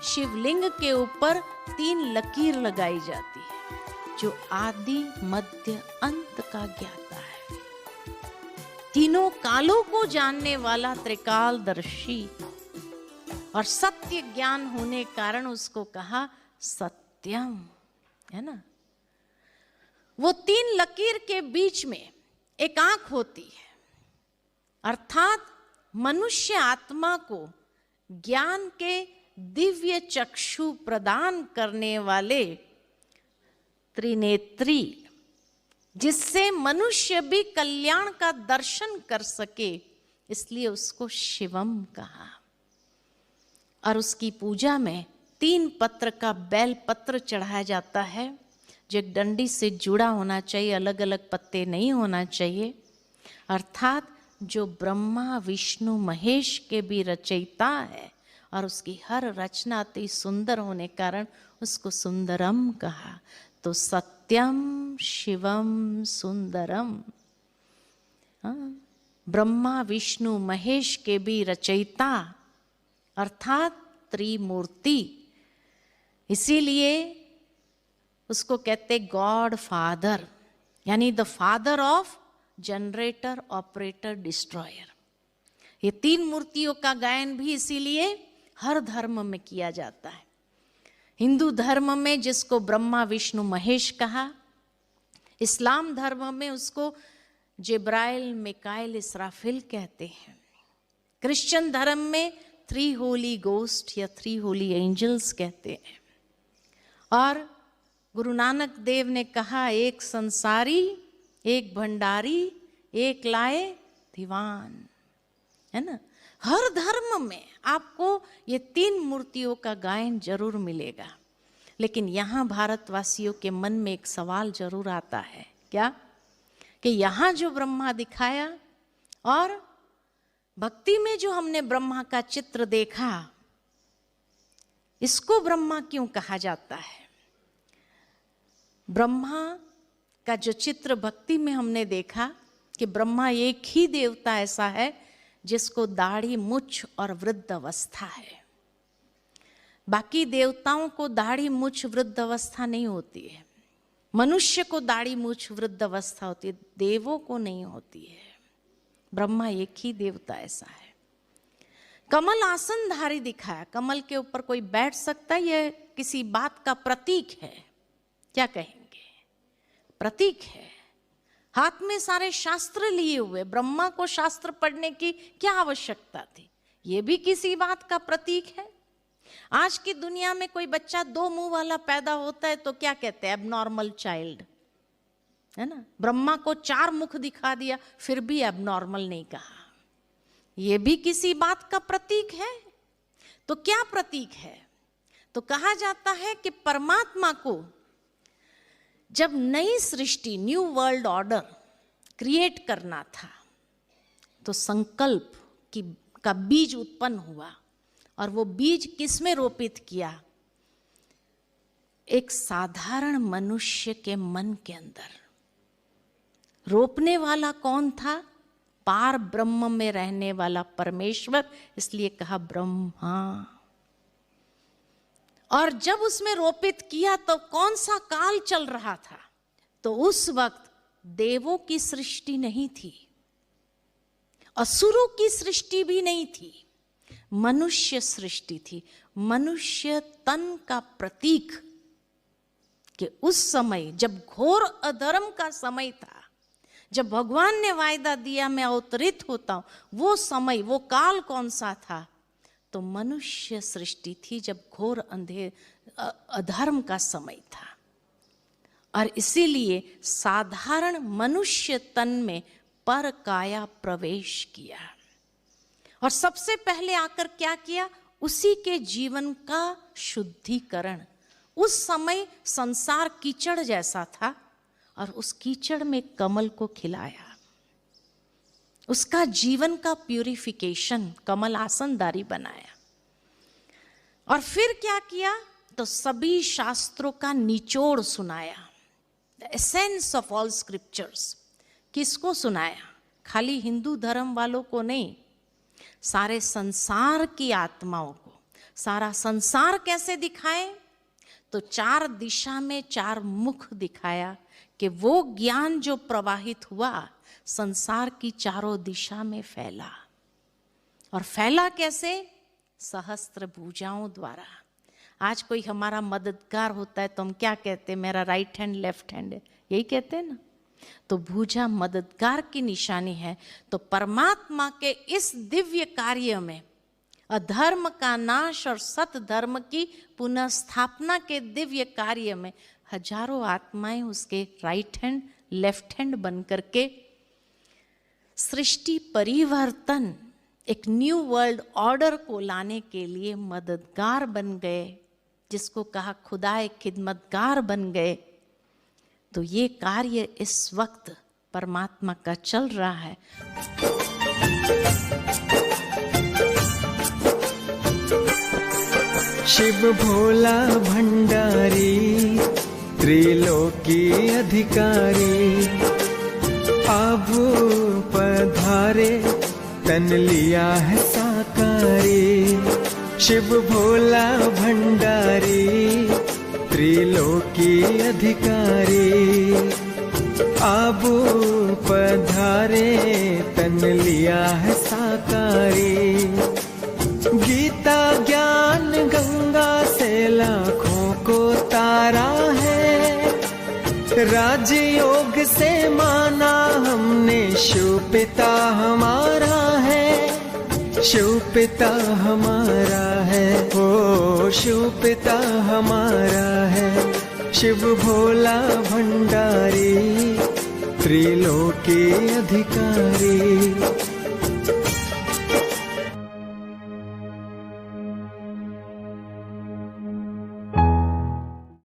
शिवलिंग के ऊपर 3 लकीर लगाई जाती है, जो आदि मध्य अंत का ज्ञाता है, तीनों कालों को जानने वाला त्रिकालदर्शी, और सत्य ज्ञान होने कारण उसको कहा सत्यम, है ना। वो 3 लकीर के बीच में एक आंख होती है, अर्थात मनुष्य आत्मा को ज्ञान के दिव्य चक्षु प्रदान करने वाले त्रिनेत्री, जिससे मनुष्य भी कल्याण का दर्शन कर सके, इसलिए उसको शिवम कहा। और उसकी पूजा में 3 पत्र का बेल पत्र चढ़ाया जाता है, जो एक डंडी से जुड़ा होना चाहिए, अलग अलग पत्ते नहीं होना चाहिए, अर्थात जो ब्रह्मा विष्णु महेश के भी रचयिता है, और उसकी हर रचना अति सुंदर होने कारण उसको सुंदरम कहा। तो सत्यम शिवम सुंदरम, ब्रह्मा विष्णु महेश के भी रचयिता अर्थात त्रिमूर्ति, इसीलिए उसको कहते गॉड फादर, यानी the father of generator operator destroyer. ये 3 मूर्तियों का गायन भी इसीलिए हर धर्म में किया जाता है। हिंदू धर्म में जिसको ब्रह्मा विष्णु महेश कहा, इस्लाम धर्म में उसको जिब्राइल मिकाइल इसराफिल कहते हैं, क्रिश्चियन धर्म में 3 होली गोस्ट या 3 होली एंजल्स कहते हैं, और गुरु नानक देव ने कहा एक संसारी, एक भंडारी, एक लाए दीवान, है ना। हर धर्म में आपको ये 3 मूर्तियों का गायन जरूर मिलेगा। लेकिन यहाँ भारतवासियों के मन में एक सवाल जरूर आता है, क्या कि यहाँ जो ब्रह्मा दिखाया और भक्ति में जो हमने ब्रह्मा का चित्र देखा, इसको ब्रह्मा क्यों कहा जाता है? ब्रह्मा का जो चित्र भक्ति में हमने देखा कि ब्रह्मा एक ही देवता ऐसा है जिसको दाढ़ी मुछ और वृद्ध अवस्था है। बाकी देवताओं को दाढ़ी मुछ वृद्ध अवस्था नहीं होती है, मनुष्य को दाढ़ी मुछ वृद्ध अवस्था होती है, देवों को नहीं होती है। ब्रह्मा एक ही देवता ऐसा है। कमल आसनधारी दिखाया, कमल के ऊपर कोई बैठ सकता है, यह किसी बात का प्रतीक है, क्या कहेंगे? प्रतीक है। हाथ में सारे शास्त्र लिए हुए, ब्रह्मा को शास्त्र पढ़ने की क्या आवश्यकता थी? ये भी किसी बात का प्रतीक है। आज की दुनिया में कोई बच्चा 2 मुंह वाला पैदा होता है तो क्या कहते हैं? एबनॉर्मल चाइल्ड, है ना। ब्रह्मा को 4 मुख दिखा दिया फिर भी एबनॉर्मल नहीं कहा, ये भी किसी बात का प्रतीक है। तो क्या प्रतीक है? तो कहा जाता है कि परमात्मा को जब नई सृष्टि, न्यू वर्ल्ड ऑर्डर क्रिएट करना था, तो संकल्प का बीज उत्पन्न हुआ, और वो बीज किस में रोपित किया? एक साधारण मनुष्य के मन के अंदर। रोपने वाला कौन था? पार ब्रह्म में रहने वाला परमेश्वर, इसलिए कहा ब्रह्मा। और जब उसमें रोपित किया तो कौन सा काल चल रहा था? तो उस वक्त देवों की सृष्टि नहीं थी, असुरों की सृष्टि भी नहीं थी, मनुष्य सृष्टि थी। मनुष्य तन का प्रतीक कि उस समय जब घोर अधर्म का समय था, जब भगवान ने वायदा दिया मैं अवतरित होता हूं, वो समय, वो काल कौन सा था? तो मनुष्य सृष्टि थी, जब घोर अधर्म का समय था। और इसीलिए साधारण मनुष्य तन में पर काया प्रवेश किया, और सबसे पहले आकर क्या किया? उसी के जीवन का शुद्धिकरण। उस समय संसार कीचड़ जैसा था, और उस कीचड़ में कमल को खिलाया, उसका जीवन का प्यूरिफिकेशन, कमल आसनदारी बनाया। और फिर क्या किया? तो सभी शास्त्रों का निचोड़ सुनाया, the essence of all scriptures. किसको सुनाया? खाली हिंदू धर्म वालों को नहीं, सारे संसार की आत्माओं को, सारा संसार कैसे दिखाए? तो 4 दिशा में 4 मुख दिखाया कि वो ज्ञान जो प्रवाहित हुआ संसार की चारों दिशा में फैला। और फैला कैसे? सहस्त्र भुजाओं द्वारा। आज कोई हमारा मददगार होता है तो हम क्या कहते हैं? मेरा राइट हैंड लेफ्ट हैंड है, यही कहते हैं ना। तो भुजा मददगार की निशानी है। तो परमात्मा के इस दिव्य कार्य में, अधर्म का नाश और सत धर्म की पुनः स्थापना के दिव्य कार्य में हजारों आत्माएं उसके राइट हैंड लेफ्ट हैंड बन करके सृष्टि परिवर्तन, एक न्यू वर्ल्ड ऑर्डर को लाने के लिए मददगार बन गए, जिसको कहा खुदाए खिदमतगार बन गए। तो ये कार्य इस वक्त परमात्मा का चल रहा है। शिव भोला भंडारी त्रिलोकी अधिकारी, अब पधारे तन लिया है साकारी। शिव भोला भंडारी त्रिलोकी अधिकारी, अब पधारे तन लिया है साकारी। गीता ज्ञान गंगा से लाखों को तारा है, राजयोग से माना हमने शिव पिता हमारा है। शिव पिता हमारा है, ओ शिव पिता हमारा है। शिव भोला भंडारी त्रिलोकी अधिकारी।